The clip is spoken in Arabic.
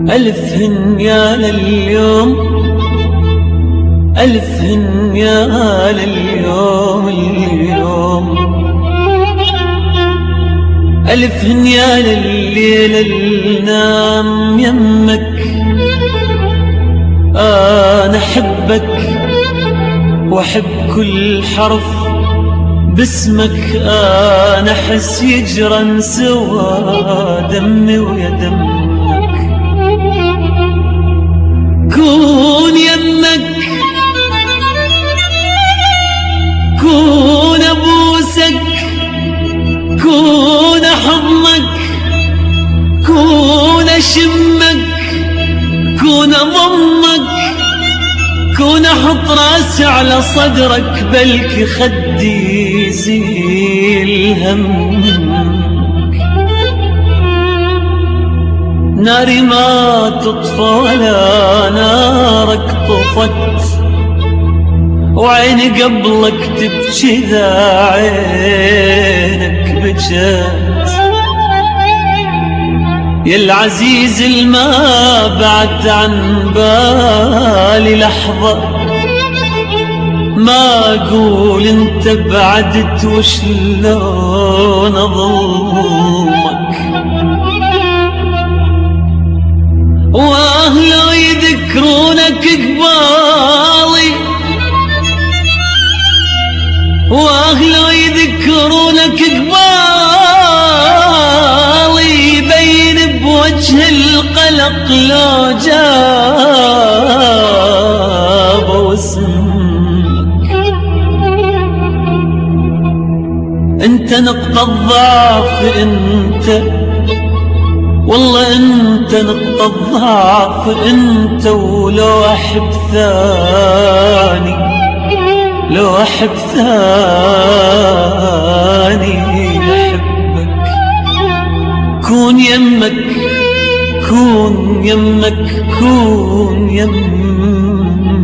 ألف هنيا لليوم، ألف هنيا لليوم اليوم، ألف هنيا لليلة اللي نام يمك. أنا أحبك وأحب كل حرف باسمك، أنا أحس يجرن سوا دمي ويا دمك. كون يمك، كون أبوسك، كون حضنك، كون أشمك، كون أضمك، كون أحط راسي على صدرك، بلكي خدي يزيل همك. ناري ما تطفى ولا نارك طفت، وعيني قبلك تبكي ذا عينك بجت. يا العزيز الما بعد عن بالي لحظة، ما أقول انت بعدت وشلون أظلمك. وأهلو يذكرونك قبالي، وأهلو يذكرونك قبالي، يبين بوجه القلق لو جابوا اسمك. انت نقطة الضعف، انت والله انت نقطة الضعف انت. ولو احب ثاني، لو احب ثاني احبك. كون يمك، كون يمك، كون يمك.